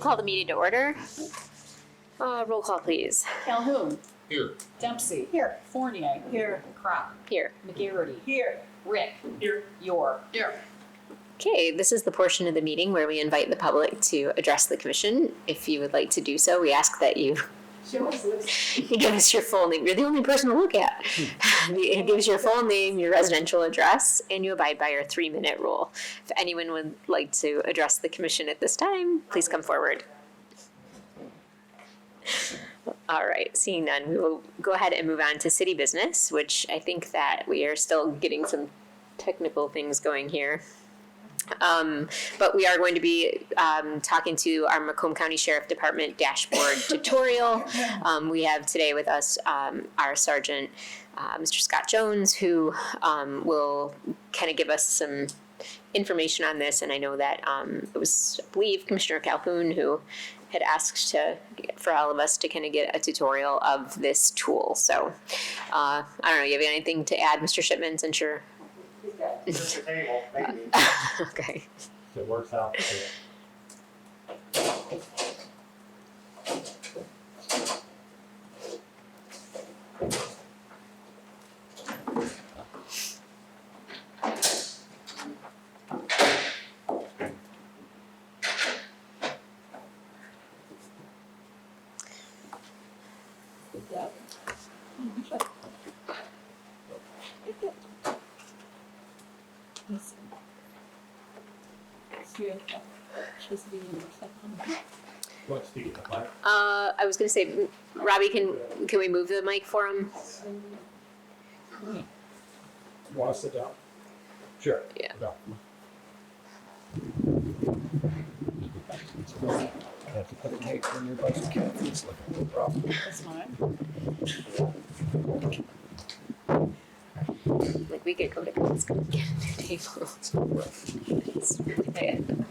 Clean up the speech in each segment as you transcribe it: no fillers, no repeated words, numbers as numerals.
call the meeting to order. Roll call, please. Calhoun. Here. Dempsey. Here. Fournier. Here. Crop. Here. McGarity. Here. Rick. Here. York. Here. Okay, this is the portion of the meeting where we invite the public to address the commission. If you would like to do so, we ask that you Show us this. you give us your full name. You're the only person to look at. It gives your full name, your residential address, and you abide by our 3-minute rule. If anyone would like to address the commission at this time, please come forward. All right, seeing none, we will go ahead and move on to city business, which I think that we are still getting some technical things going here. But we are going to be talking to our Macomb County Sheriff Department dashboard tutorial. We have today with us our Sergeant, Mr. Scott Jones, who will kind of give us some information on this. And I know that it was, I believe, Commissioner Calhoun who had asked for all of us to kind of get a tutorial of this tool. So I don't know, you have anything to add, Mr. Shipman, since you're Just a table, maybe. okay. If it works out. What's the mic? I was gonna say, Robbie, can we move the mic for him? You want to sit down? Sure. Yeah. No. I have to put a cake in your budget, Kathy. It's looking no problem. That's fine. Like, we could go to Costco and get a new table. It's really bad.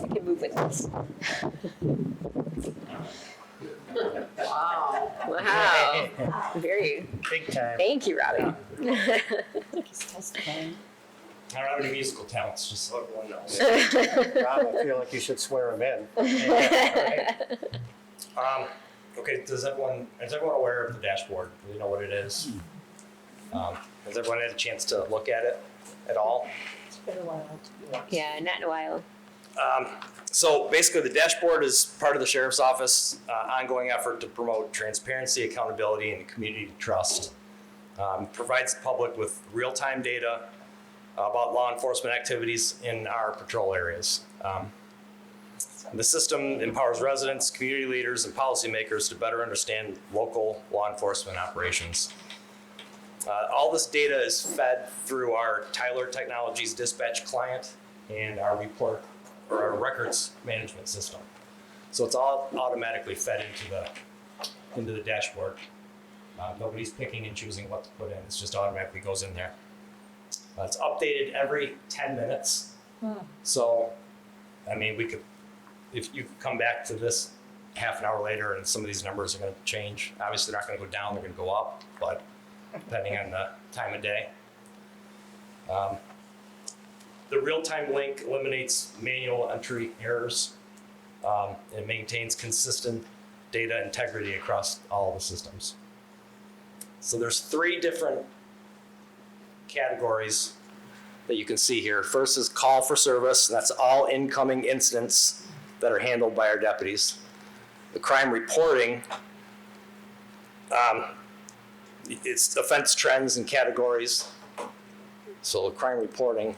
I can move with this. Wow. Wow. Very, Big time. thank you, Robbie. He's testifying. I don't have any musical talents, just so everyone knows. Rob, I feel like you should swear him in. Okay, is everyone aware of the dashboard? Do you know what it is? Has everyone had a chance to look at it at all? It's been a while. Yeah, not in a while. So basically the dashboard is part of the Sheriff's Office ongoing effort to promote transparency, accountability, and community trust. Provides the public with real-time data about law enforcement activities in our patrol areas. The system empowers residents, community leaders, and policymakers to better understand local law enforcement operations. All this data is fed through our Tyler Technologies dispatch client and our report or our records management system. So it's all automatically fed into the dashboard. Nobody's picking and choosing what to put in. It's just automatically goes in there. It's updated every 10 minutes. So, I mean, if you come back to this half an hour later and some of these numbers are going to change, obviously they're not going to go down, they're going to go up, but depending on the time of day. The real-time link eliminates manual entry errors. It maintains consistent data integrity across all the systems. So there's 3 different categories that you can see here. First is call for service. That's all incoming incidents that are handled by our deputies. The crime reporting, it's offense trends and categories. So the crime reporting.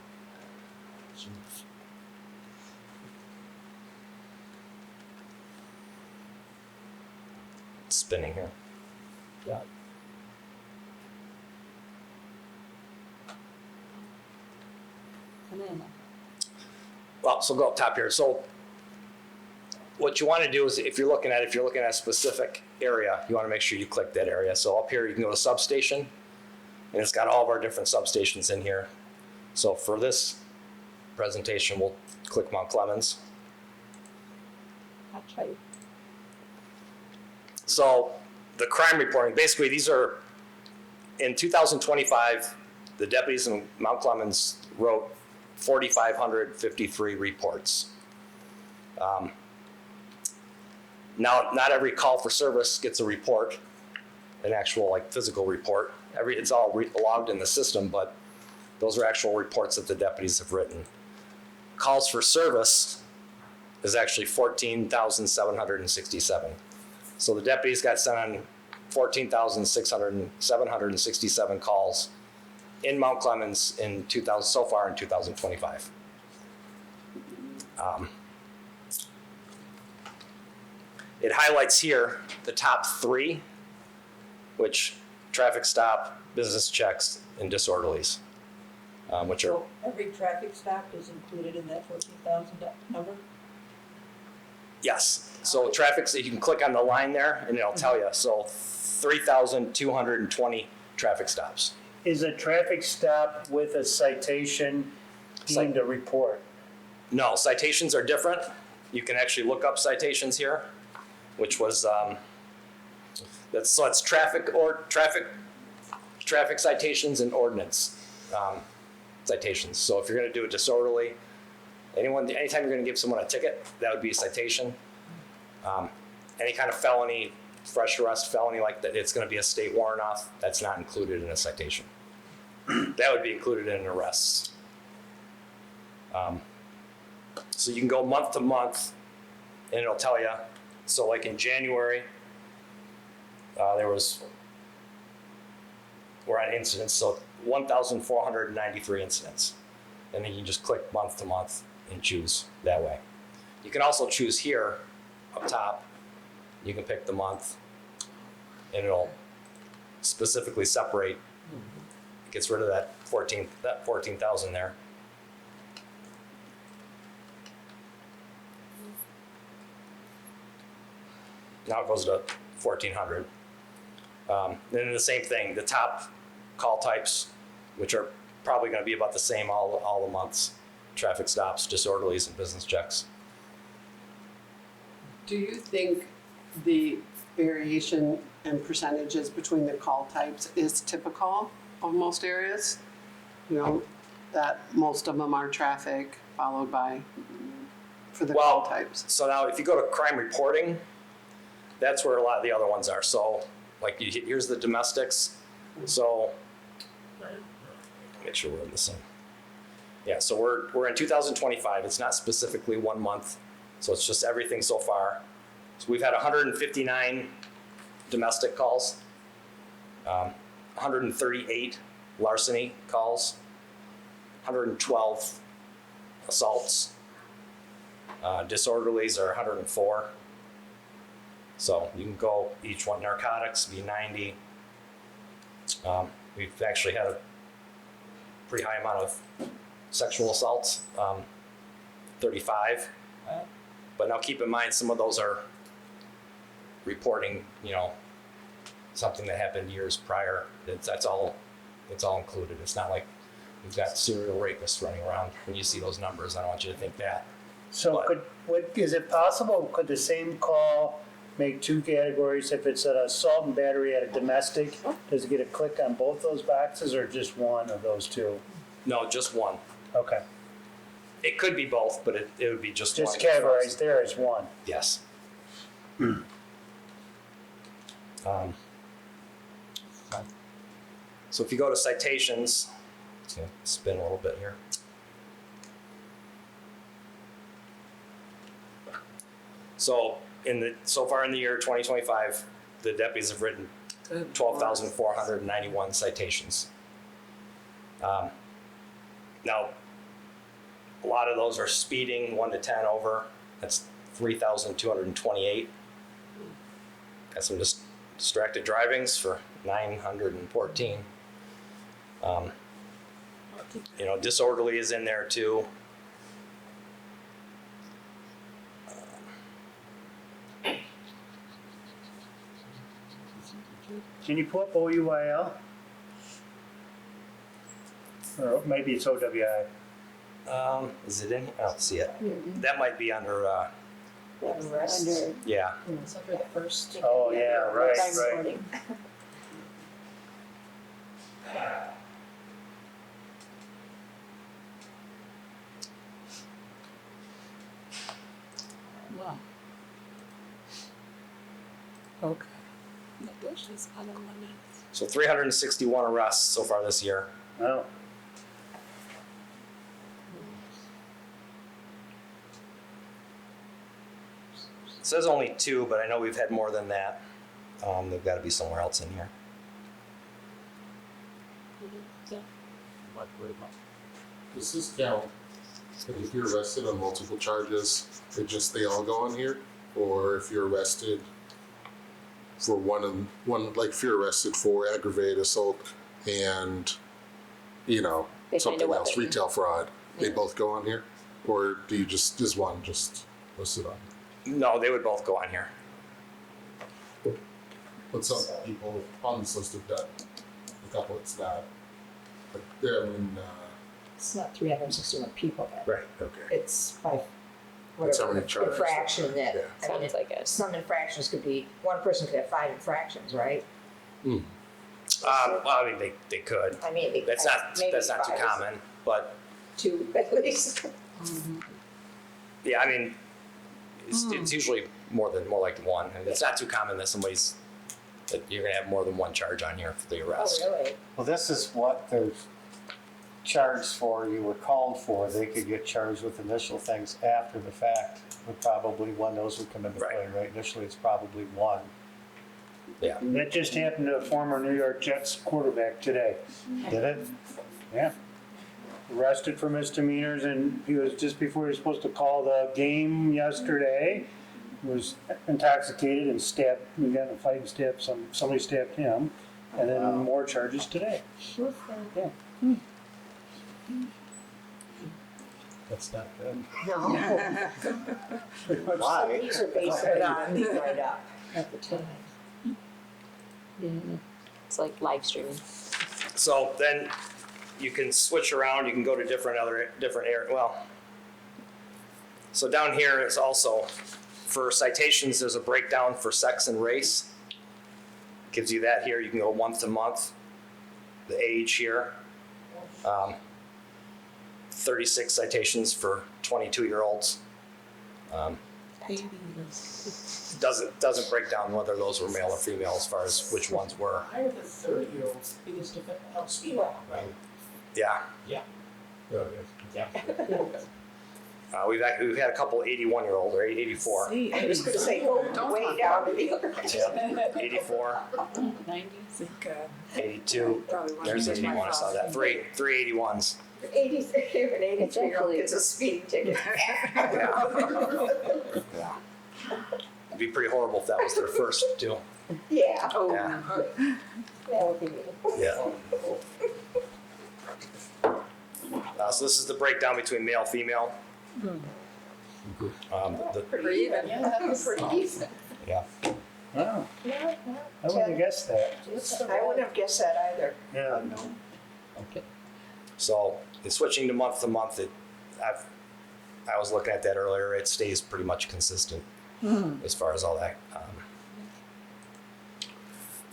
It's spinning here. Yeah. Well, so go up top here. So what you want to do is if you're looking at a specific area, you want to make sure you click that area. So up here you can go to substation, and it's got all of our different substations in here. So for this presentation, we'll click Mount Clemens. I'll try. So the crime reporting, basically these are, in 2025, the deputies in Mount Clemens wrote 4,553 reports. Now, not every call for service gets a report, an actual like physical report. It's all logged in the system, but those are actual reports that the deputies have written. Calls for service is actually 14,767. So the deputies got sent on 14,767 calls in Mount Clemens in 2000 so far in 2025. It highlights here the top 3, which traffic stop, business checks, and disorderlies, which are, So every traffic stop is included in that 14,000 number? yes. So traffic, so you can click on the line there and it'll tell you. So 3,220 traffic stops. Is a traffic stop with a citation deemed a report? No, citations are different. You can actually look up citations here, which was, that's traffic citations and ordinance citations. So if you're gonna do a disorderly, anytime you're gonna give someone a ticket, that would be a citation. Any kind of felony, fresh arrest felony like that, it's gonna be a state warrant off, that's not included in a citation. That would be included in arrests. So you can go month to month and it'll tell you. So like in January, we're on incidents, so 1,493 incidents. And then you just click month to month and choose that way. You can also choose here up top, you can pick the month and it'll specifically separate, gets rid of that 14,000 there. Now it goes to 1,400. Then the same thing, the top call types, which are probably going to be about the same all the months: traffic stops, disorderlies, and business checks. Do you think the variation in percentages between the call types is typical of most areas? You know, that most of them are traffic followed by for the call types. So now if you go to crime reporting, that's where a lot of the other ones are. So like here's the domestics. So make sure we're in the same. Yeah, so we're in 2025. It's not specifically 1 month. So it's just everything so far. So we've had 159 domestic calls, 138 larceny calls, 112 assaults. Disorderlies are 104. So you can go each one. Narcotics be 90. We've actually had a pretty high amount of sexual assaults, 35. But now keep in mind, some of those are reporting, something that happened years prior. It's all included. It's not like we've got serial rapists running around. When you see those numbers, I don't want you to think that. So is it possible, could the same call make 2 categories? If it's an assault and battery at a domestic, does it get a click on both those boxes or just one of those 2? No, just one. Okay. It could be both, but it would be just one. Just categorized there as one. Yes. So if you go to citations, it's gonna spin a little bit here. So so far in the year 2025, the deputies have written 12,491 citations. Now, a lot of those are speeding 1 to 10 over. That's 3,228. Got some distracted drivings for 914. Disorderly is in there too. Can you pull up OUIL? Or maybe it's OWI. Is it in here? I don't see it. That might be under, Under, yeah. it's under the first. Oh, yeah, right, Crime right. reporting. Wow. Okay. So 361 arrests so far this year. Wow. It says only 2, but I know we've had more than that. They've got to be somewhere else in here. Does this count? If you're arrested on multiple charges, they all go on here? Or if you're arrested for one, like if you're arrested for aggravated assault and, They find a something else, weapon. retail fraud, they both go on here? Or do you is one just listed on? No, they would both go on here. But some people on this list have done a couple it's not. But they're It's not 361 people. right, okay. It's by That's how whatever many charges. infraction that, Yeah. I mean, Sounds like it. some infractions could be, one person could have 5 infractions, right? Well, I mean, they could. I mean, That's not maybe too 5 is common, but 2 at least. yeah, I mean, it's usually more like 1, and it's not too common that that you're gonna have more than 1 charge on here for the Oh, arrest. really? Well, this is what they're charged for, you were called for. They could get charged with initial things after the fact, but probably when those would come into play, right? Initially, it's probably 1. Yeah. That just happened to a former New York Jets quarterback today. Did it? Yeah. Arrested for misdemeanors, and he was just before he was supposed to call the game yesterday, was intoxicated and stabbed. We got in a fight and stabbed somebody stabbed him, and then more charges today. Yeah. That's not good. No. Why? These are based on the write-up at the time. It's like live streaming. So then you can switch around. You can go to different areas. Well, so down here is also for citations. There's a breakdown for sex and race. Gives you that here. You can go month to month. The age here. 36 citations for 22-year-olds. Doesn't break down whether those were male or female as far as which ones were. I have the 30-year-olds biggest defense helps me out, right? Yeah. Yeah, Yeah. We've had a couple 81-year-old or 84. I was gonna say, go way down to the other. Yeah. 84, 82. There's 81. I saw that. Three 81s. 83-year-old gets a speeding ticket. Yeah. It'd be pretty horrible if that was their first too. Yeah. Yeah. That would be me. Yeah. So this is the breakdown between male, female. Pretty even. Yeah, that's pretty decent. Yeah. Wow, Yeah, I wouldn't have guessed that. I wouldn't have guessed that either. Yeah. So in switching to month, I was looking at that earlier. It stays pretty much consistent as far as all that.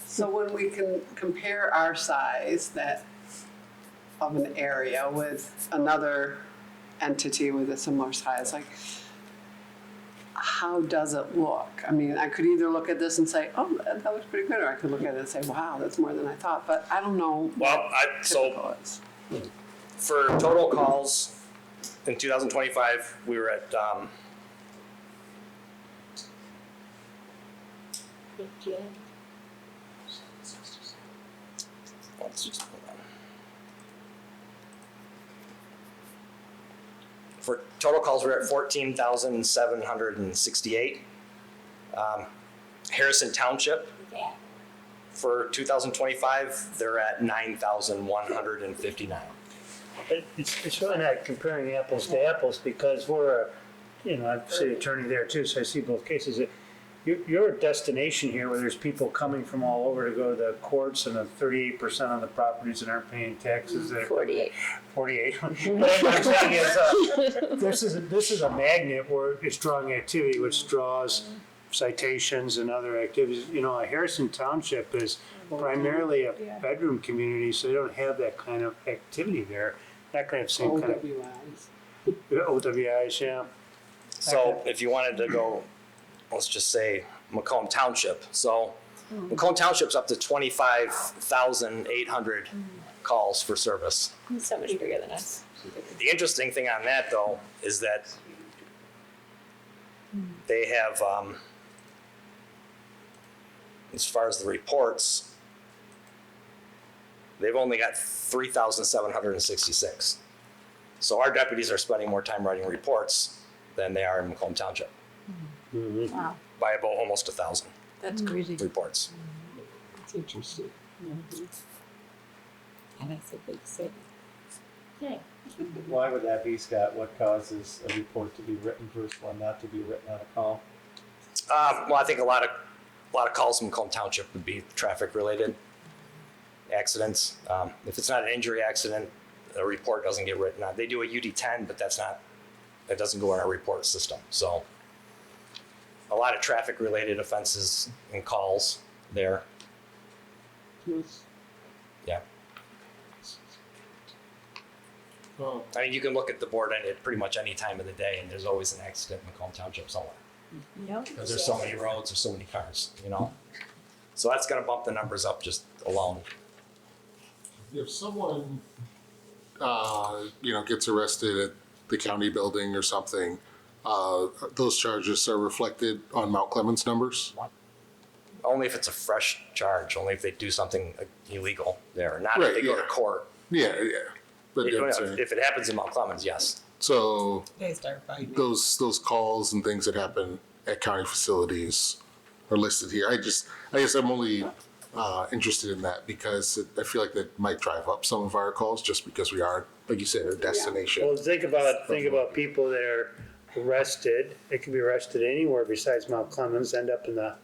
So when we can compare our size of an area with another entity with a similar size, like how does it look? I mean, I could either look at this and say, oh, that looks pretty good, or I could look at it and say, wow, that's more than I thought, but I don't know Well, what typical is. For total calls in 2025, we were at let's just hold on. For total calls, we're at 14,768. Harrison Township, for 2025, they're at 9,159. It's really not comparing apples to apples because we're I'm a city attorney there too, so I see both cases. You're a destination here where there's people coming from all over to go to the courts, and 38% of the properties that aren't paying taxes. 48. 48. But what I'm saying is, this is a magnet where it's drawing activity, which draws citations and other activities. Harrison Township is primarily a bedroom community, so they don't have that kind of activity there. That kind of same kind of OWIs. OWIs, yeah. So if you wanted to go, let's just say Macomb Township. So Macomb Township's up to 25,800 calls for service. So much bigger than us. The interesting thing on that, though, is that they have, as far as the reports, they've only got 3,766. So our deputies are spending more time writing reports than they are in Macomb Township Wow, by about almost 1,000 That's crazy. reports. that's interesting. And that's a big city. Okay. Why would that be, Scott? What causes a report to be written versus one not to be written on a call? Well, I think a lot of calls in Macomb Township would be traffic related accidents. If it's not an injury accident, a report doesn't get written on. They do a UD10, but that doesn't go in our report system. So a lot of traffic related offenses and calls there. Yeah. Well, I mean, you can look at the board at pretty much any time of the day, and there's always an accident in Macomb Township somewhere. Yep. Because there's so many roads, there's so many cars, you know? So that's gonna bump the numbers up just alone. if someone, gets arrested at the county building or something, those charges are reflected on Mount Clemens numbers? Only if it's a fresh charge, only if they do something illegal there, not Right, if they go to yeah. court. Yeah. But If it happens in Mount Clemens, yes. so They start fighting. those calls and things that happen at county facilities are listed here. I guess I'm only interested in that because I feel like that might drive up some of our calls just because we are, like you said, a destination. Well, think about people that are arrested. They can be arrested anywhere besides Mount Clemens, end up in the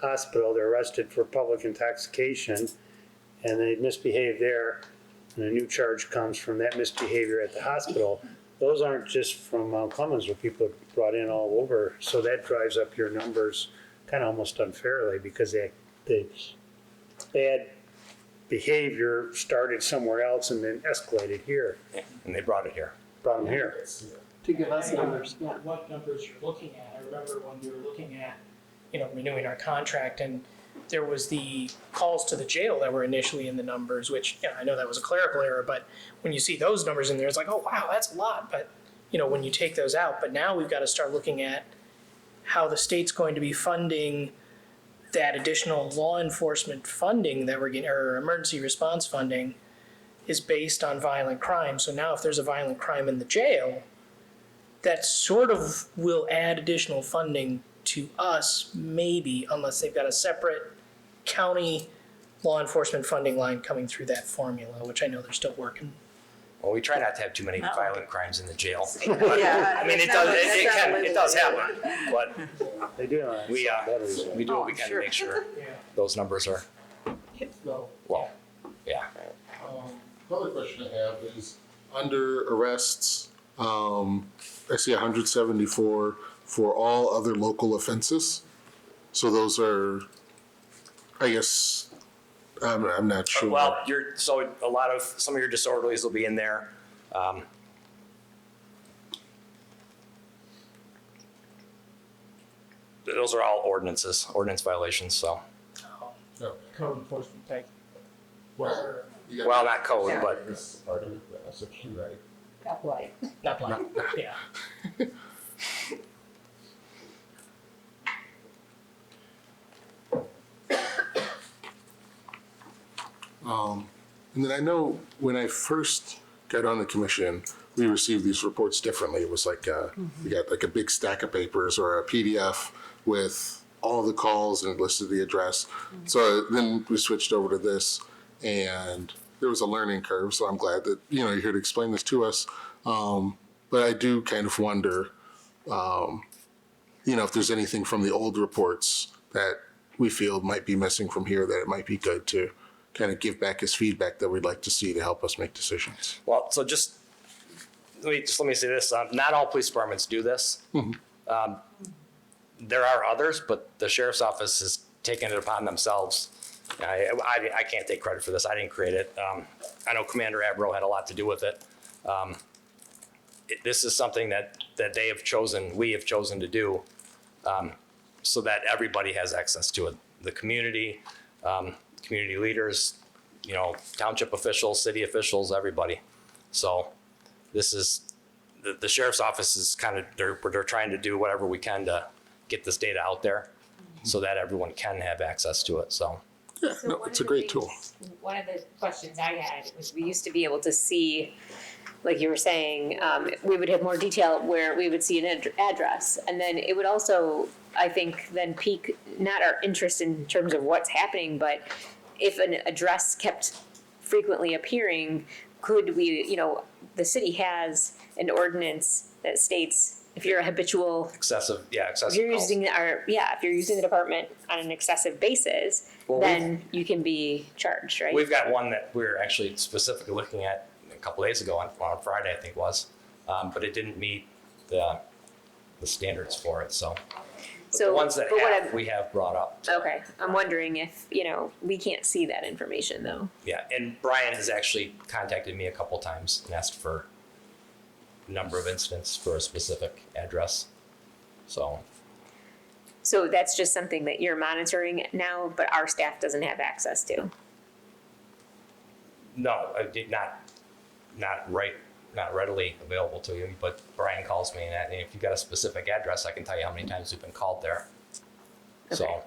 hospital. They're arrested for public intoxication, and they misbehave there, and a new charge comes from that misbehavior at the hospital. Those aren't just from Mount Clemens, where people are brought in all over. So that drives up your numbers kind of almost unfairly because the bad behavior started somewhere else and then escalated here, And they brought it here. brought them here. To give us numbers, yeah. What numbers you're looking at. I remember when we were looking at, renewing our contract, and there was the calls to the jail that were initially in the numbers, which, I know that was a clerical error, but when you see those numbers in there, it's like, oh, wow, that's a lot. But, when you take those out, but now we've got to start looking at how the state's going to be funding that additional law enforcement funding that we're getting, or emergency response funding, is based on violent crime. So now if there's a violent crime in the jail, that sort of will add additional funding to us, maybe, unless they've got a separate county law enforcement funding line coming through that formula, which I know they're still working. Well, we try not to have too many violent crimes in the jail. Yeah. I mean, it does happen, but They do have we do what we can to sure. make sure Yeah. those numbers are No. low. Yeah. Another question I have is, under arrests, I see 174 for all other local offenses. So those are, I guess, I'm not sure. Well, some of your disorderlies will be in there. Those are all ordinance violations, so. Okay. Code enforcement type. Well, you got- Well, not code, but This is part of it, but that's okay, right? Got white. Not black, yeah. And then I know when I first got on the commission, we received these reports differently. It was like, we got like a big stack of papers or a PDF with all the calls and it listed the address. So then we switched over to this and there was a learning curve. So I'm glad that, you're here to explain this to us. But I do kind of wonder, if there's anything from the old reports that we feel might be missing from here, that it might be good to kind of give back as feedback that we'd like to see to help us make decisions. well, so let me say this. Not all police departments do this. There are others, but the sheriff's office has taken it upon themselves. I can't take credit for this. I didn't create it. I know Commander Abro had a lot to do with it. This is something that they have chosen, we have chosen to do. so that everybody has access to it. The community, community leaders, you know, township officials, city officials, everybody. So this is, the sheriff's office is kind of, they're trying to do whatever we can to get this data out there so that everyone can have access to it, so. Yeah, So no, one it's of a the great tool. things- One of the questions I had was we used to be able to see, like you were saying, we would have more detail where we would see an address. And then it would also, I think, then pique not our interest in terms of what's happening, but if an address kept frequently appearing, could we, you know, the city has an ordinance that states if you're a habitual, Excessive if you're calls. using if you're using the department on an excessive basis, Well, then you can be charged, right? We've got one that we're actually specifically looking at a couple days ago on Friday, I think it was, but it didn't meet the standards for it, so. But So, the ones that but what have, I'm- we have brought up. Okay, I'm wondering if, you know, we can't see that information though. Yeah, and Brian has actually contacted me a couple times and asked for a number of incidents for a specific address. So, So that's just something that you're monitoring now, but our staff doesn't have access to. no, I did not readily available to you, but Brian calls me and if you've got a specific address, I can tell you how many times we've been called there. Okay. So,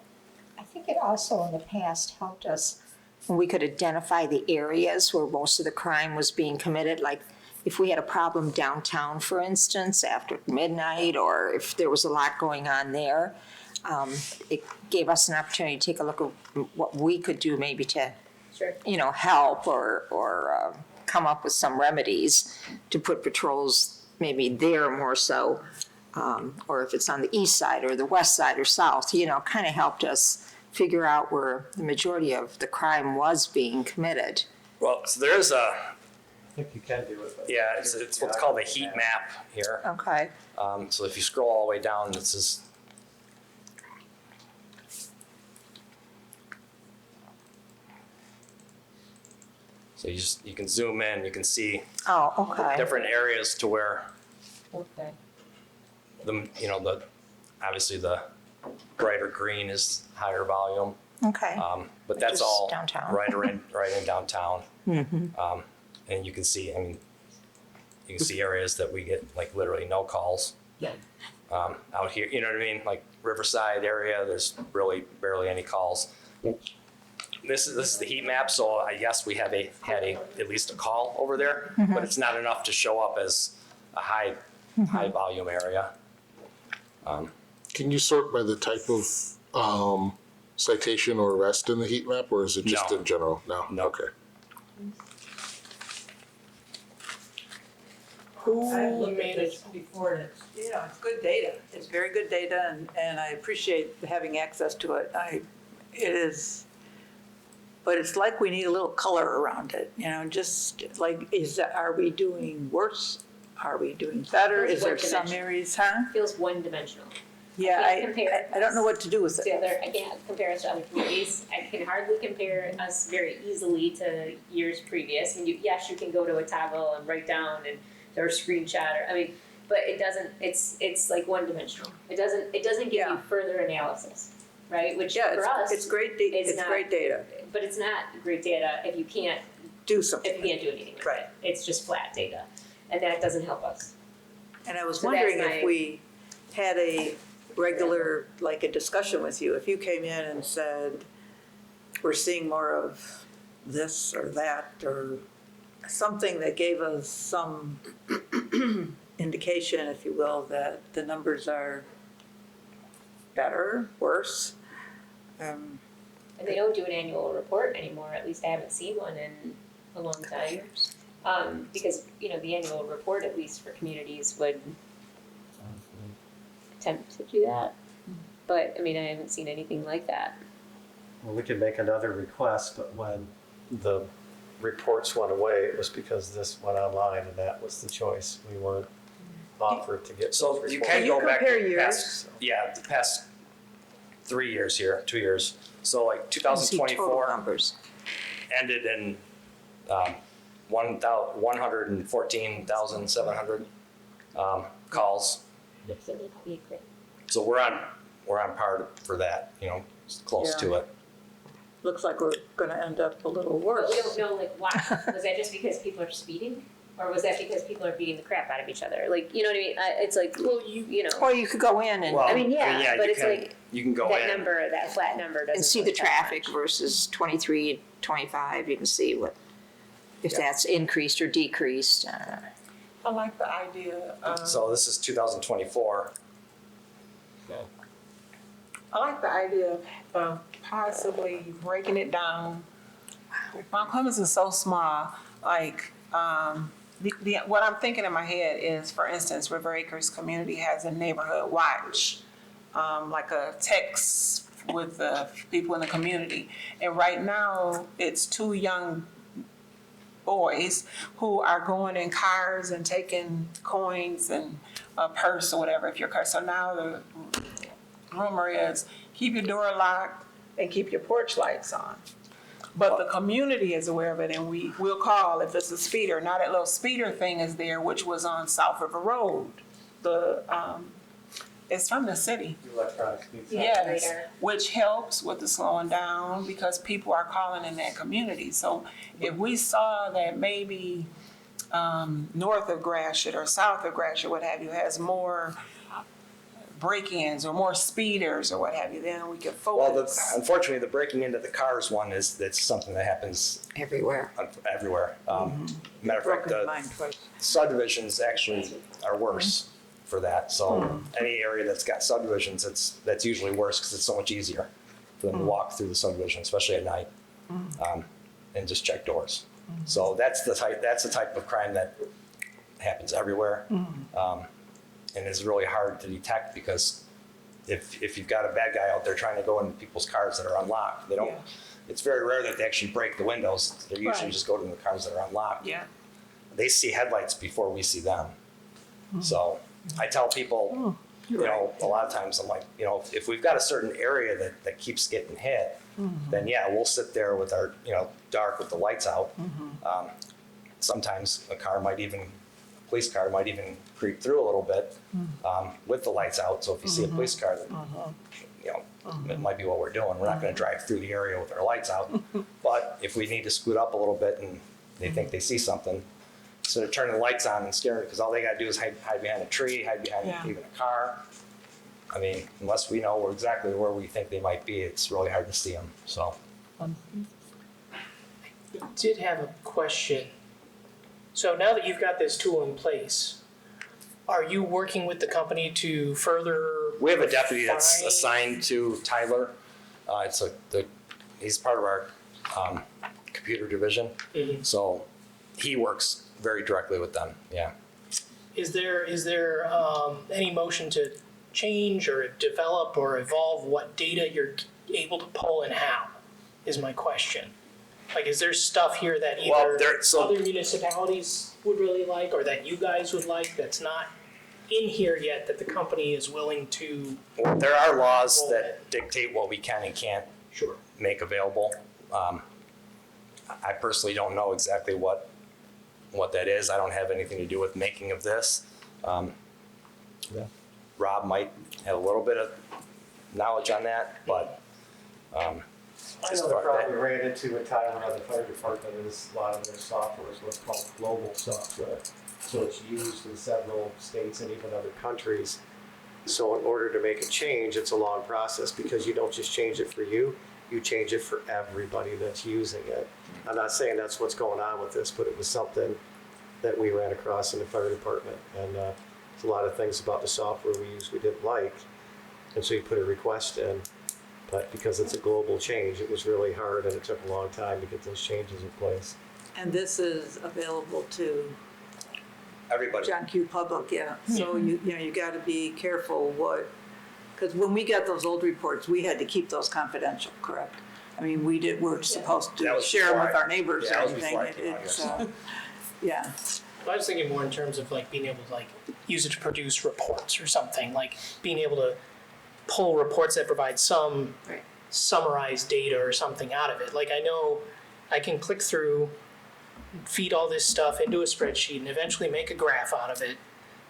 I think it also in the past helped us when we could identify the areas where most of the crime was being committed, like if we had a problem downtown, for instance, after midnight, or if there was a lot going on there. It gave us an opportunity to take a look at what we could do maybe to, Sure. you know, help or come up with some remedies to put patrols maybe there more so. Or if it's on the east side or the west side or south, you know, kind of helped us figure out where the majority of the crime was being committed. well, so there is a, I think you can do it. but yeah, it's what's called a heat map here. Okay. So if you scroll all the way down, this is. So you can zoom in, you can see Oh, okay. different areas to where Okay. obviously the brighter green is higher volume. Okay. But Which that's is all downtown. right in downtown. And you can see, you can see areas that we get like literally no calls. Yeah. Out here, you know what I mean? Like Riverside area, there's really barely any calls. This is the heat map, so yes, we have had at least a call over there, but it's not enough to show up as a high volume area. Can you sort by the type of citation or arrest in the heat map, or is it just No. in general? No. No. Okay. I've looked at this before and it's, you know, it's good data. It's very good data and I appreciate having access to it. It is, but it's like we need a little color around it, you know, just like, are we doing worse? Are we doing better? It's Is there one some dimensional. areas, huh? Feels one-dimensional. Yeah, can't compare I don't know what to do with To it. other, I can't compare us to other communities. I can hardly compare us very easily to years previous. I mean, yes, you can go to a toggle and write down and or screenshot but it doesn't. It's like one-dimensional. It doesn't give you Yeah. further analysis, right? Which Yeah, for us, it's great, it's it's not- great data. but it's not great data if you can't Do something. do anything with Right. it. It's just flat data, and that doesn't help us. And I was So that's wondering my- if we had a regular, like a discussion with you, if you came in and said, we're seeing more of this or that, or something that gave us some indication, if you will, that the numbers are better, worse. And they don't do an annual report anymore. At least I haven't seen one in a long time. Because the annual report, at least for communities, would attempt to do that. But I haven't seen anything like that. Well, we could make another request, but when the reports went away, it was because this went online and that was the choice. We weren't offered to get So those you reports. can Can you go back compare to years? the past 3 years here, 2 years. So like See total 2024 numbers. ended in 114,700 calls. So we're on we're on par for that, you know, close to it. Looks like we're gonna end up a little worse. But we don't know like why. Was that just because people are speeding? Or was that because people are beating the crap out of each other? Like, you know what I mean? It's like, well, you know. Or you could go in and, Well, I mean, yeah, but you it's can, like you can go that in. number, that flat number doesn't. and see the look that traffic much. versus 23, 25, you can see what, if that's increased or decreased. I like the idea of, So this is 2024. I like the idea of possibly breaking it down. Mount Clemens is so small, like, what I'm thinking in my head is, for instance, River Acres Community has a neighborhood watch, like a text with the people in the community. And right now, it's 2 young boys who are going in cars and taking coins and a purse or whatever if your car. So now the rumor is keep your door locked and keep your porch lights on. But the community is aware of it, and we'll call if it's a speeder. Now that little speeder thing is there, which was on South River Road. It's from the city. Electronic speed sign. Yes, Radar. which helps with the slowing down because people are calling in that community. So if we saw that maybe north of Gratiot or south of Gratiot, what have you, has more break-ins or more speeders or what have you, then we could Well, focus. unfortunately, the breaking into the cars one that's something that happens Everywhere. everywhere. Matter of fact, Broken the mind twice. subdivisions actually are worse for that. So any area that's got subdivisions, that's usually worse because it's so much easier for them to walk through the subdivision, especially at night, and just check doors. So that's the type of crime that happens everywhere, and is really hard to detect because if you've got a bad guy out there trying to go into people's cars that are unlocked, they don't. Yeah. It's very rare that they actually break the windows. They usually Right. just go to the cars that are unlocked. Yeah. They see headlights before we see them. So I tell people, you know, a lot of times I'm like, you know, if we've got a certain area that keeps getting hit, then yeah, we'll sit there with our, you know, dark with the lights out. Sometimes a police car might even creep through a little bit with the lights out. So if you see a police car, then, you know, it might be what we're doing. We're not going to drive through the area with our lights out. But if we need to scoot up a little bit and they think they see something, instead of turning the lights on and scaring, because all they got to do is hide behind a tree, hide behind Yeah. even a car. I mean, unless we know exactly where we think they might be, it's really hard to see them. So Did have a question. So now that you've got this tool in place, are you working with the company to further? we have a deputy that's refine- assigned to Tyler. He's part of our computer division. Mhm. So he works very directly with them. Yeah. Is there any motion to change or develop or evolve what data you're able to pull and how? Is my question. Like, is there stuff here that Well, either so- other municipalities would really like or that you guys would like that's not in here yet that the company is willing to? Well, there are laws that dictate what we can and can't Sure. make available. I personally don't know exactly what that is. I don't have anything to do with making of this. Rob might have a little bit of knowledge on that, but I know the problem we ran into with Tyler on the fire department is a lot of their software is what's called global software. So it's used in several states and even other countries. So in order to make a change, it's a long process because you don't just change it for you, you change it for everybody that's using it. I'm not saying that's what's going on with this, but it was something that we ran across in the fire department. And there's a lot of things about the software we use we didn't like. And so you put a request in. But because it's a global change, it was really hard and it took a long time to get those changes in place. And this is available to everybody. John Q. Public, yeah. So you know, you gotta be careful because when we got those old reports, we had to keep those confidential, correct? I mean, we're supposed That to was share them before with I- our neighbors yeah, or that was anything. before I came on It's, here, yeah. I was thinking more in terms of like being able to like use it to produce reports or something, like being able to pull reports that provide some Right. summarized data or something out of it. Like I know I can click through, feed all this stuff into a spreadsheet and eventually make a graph out of it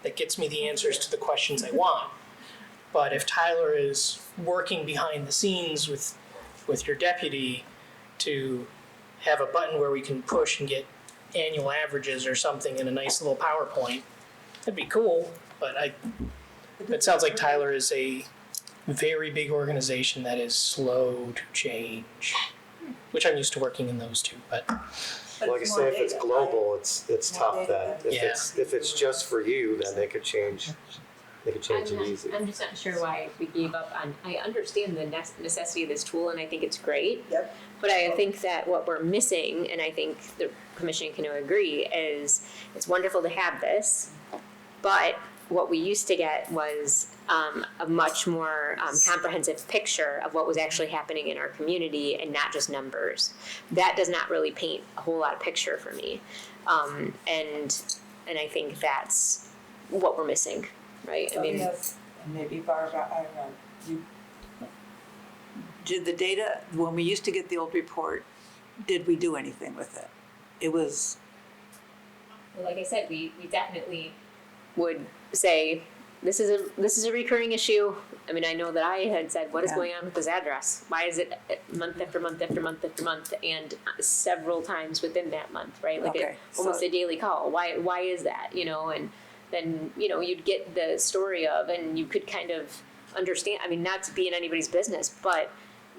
that gets me the answers to the questions I want. But if Tyler is working behind the scenes with your deputy to have a button where we can push and get annual averages or something in a nice little PowerPoint, that'd be cool. But it sounds like Tyler is a very big organization that is slow to change, which I'm used to working in those too. But Like I say, if it's global, it's tough then. Yeah. If it's just for you, then they could change it easy. I'm just not sure why we gave up on, I understand the necessity of this tool and I think it's great. Yep. But I think that what we're missing, and I think the commission can agree, is it's wonderful to have this, but what we used to get was a much more comprehensive picture of what was actually happening in our community and not just numbers. That does not really paint a whole lot of picture for me. And I think that's what we're missing, right? I mean, Yes, and maybe Barbara, I don't know, did the data, when we used to get the old report, did we do anything with it? It was, well, like I said, we definitely would say, this is a recurring issue. I mean, I know that I had said, what is Yeah. going on with this address? Why is it month after month after month after month, and several times within that month, right? Like Okay, almost so- a daily call. Why is that? You know, and then you'd get the story of, and you could kind of understand. I mean, not to be in anybody's business, but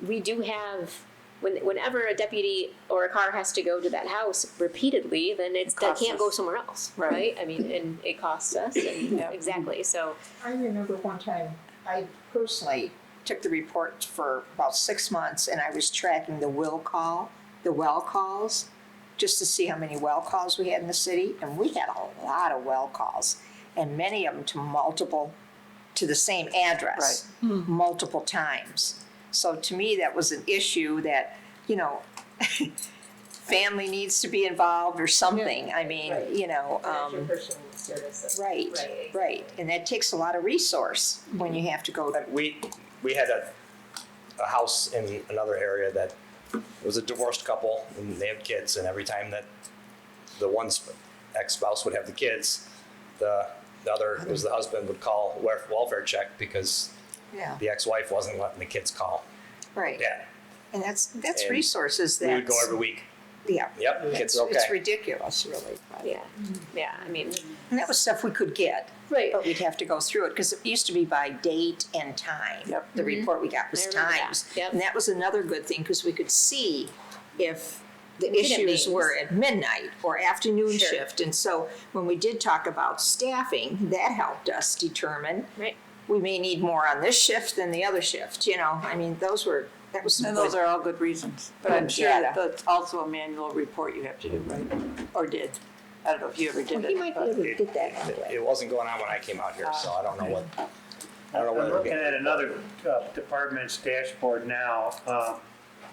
we do have. Whenever a deputy or a car has to go to that house repeatedly, then that costs can't go us. somewhere else, Right. right? I mean, and it costs us, and Yeah. exactly. So I remember one time, I personally took the report for about 6 months and I was tracking the well calls, just to see how many well calls we had in the city. And we had a lot of well calls, and many of them to the same address, multiple times. So to me, that was an issue that, family needs to be involved or something. I mean, right. And that takes a lot of resource when you have to go. We had a house in another area that was a divorced couple, and they had kids, and every time that the one's ex-spouse would have the kids, the other, it was the husband, would call welfare check because Yeah, the ex-wife wasn't letting the kids call. right. Yeah, And that's And resources we would go that's, every week. yeah. Yep, kids are It's okay. ridiculous, really. But- yeah. I mean, And that was stuff we could get. Right. But we'd have to go through it, because it used to be by date and time. Yep. The report we got was I remember that. times. Yep. And that was another good thing, because we could see if the We could have issues names. were at midnight or afternoon Sure. shift. And so when we did talk about staffing, that helped us determine right. we may need more on this shift than the other shift, I mean, that was some and good. those are all good reasons. But I'm Good sure data. that's also a manual report you have to do, right? Or did. I don't know if you ever did Well, it. he might be but- able to get that anyway. It wasn't going on when I came out here, so I don't know what. I don't know I'm whether looking at another department's dashboard now,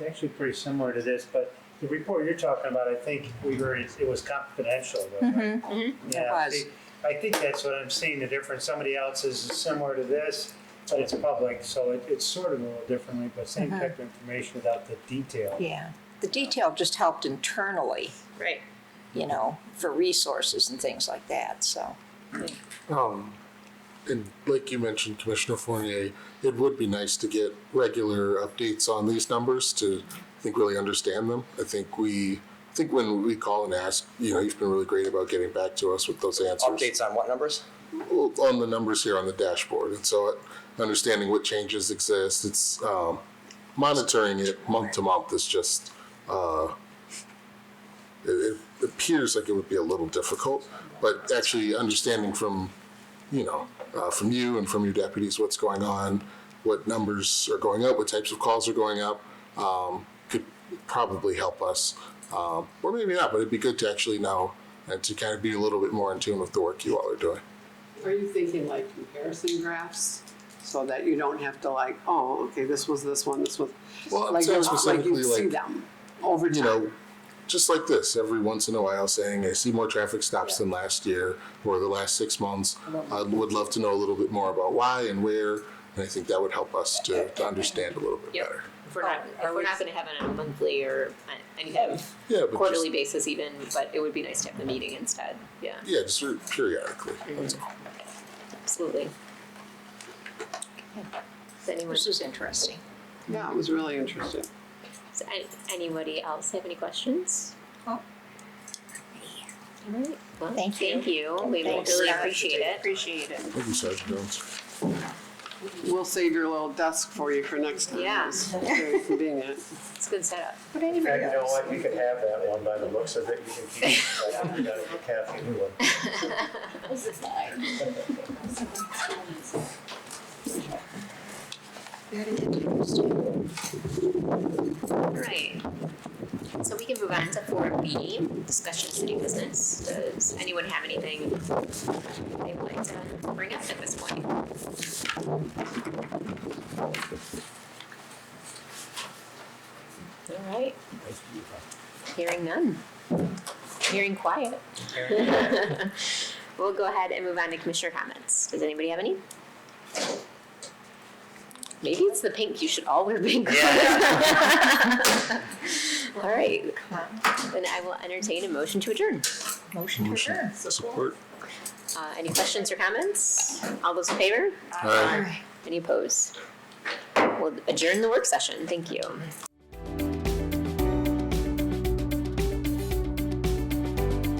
actually pretty similar to this, but the report you're talking about, I think it was confidential though, right? Yeah, It was. see, I think that's what I'm seeing, the difference. Somebody else's is similar to this, but it's public, so it's sort of a little differently, but same type of information without the detail. Yeah, the detail just helped internally, Right. for resources and things like that, so. And like you mentioned, Commissioner Fournier, it would be nice to get regular updates on these numbers to, I think, really understand them. I think when we call and ask, you've been really great about getting back to us with those answers. updates on what numbers? On the numbers here on the dashboard. And so understanding what changes exist, it's monitoring it month to month is just, it appears like it would be a little difficult, but actually understanding from you and from your deputies what's going on, what numbers are going up, what types of calls are going up, could probably help us. Or maybe not, but it'd be good to actually know and to kind of be a little bit more in tune with the work you all are doing. Are you thinking like comparison graphs, so that you don't have to okay, this was this one, this was, Well, I'm like saying you specifically see like, them over time? just like this, every once in a while saying, I see more traffic stops than last year or the last 6 months. I would love to know a little bit more about why and where, and I think that would help us to understand a little bit Yep. better. If we're not going to have it on a monthly or any kind of Yeah, but quarterly basis even, but it would be nice to have the meeting instead. Yeah, just sort of periodically, that's all. absolutely. Does anyone, This is interesting. Yeah, it was really interesting. does anybody else have any questions? Oh. All right, well, Thank you. thank you. We Thanks, really Sarah. appreciate it. Appreciate it. Thank you, Sergeant Jones. We'll save your little desk for you for next time. Yeah. It's very convenient. It's a good setup. Would And anybody you know else? what, you could have that one by the looks of it, you can keep that Kathy new one. Very interesting. All right. So we can move on to 4B, discussion of city business. Does anyone have anything they would like to bring up at this point? All right. Hearing none. Hearing quiet. We'll go ahead and move on to commissioner comments. Does anybody have any? Maybe it's the pink. You should all wear pink. All right. Then I will entertain a motion to adjourn. Motion to adjourn. Support. Any questions or comments? All those in favor? Aye. Any opposed? We'll adjourn the work session. Thank you.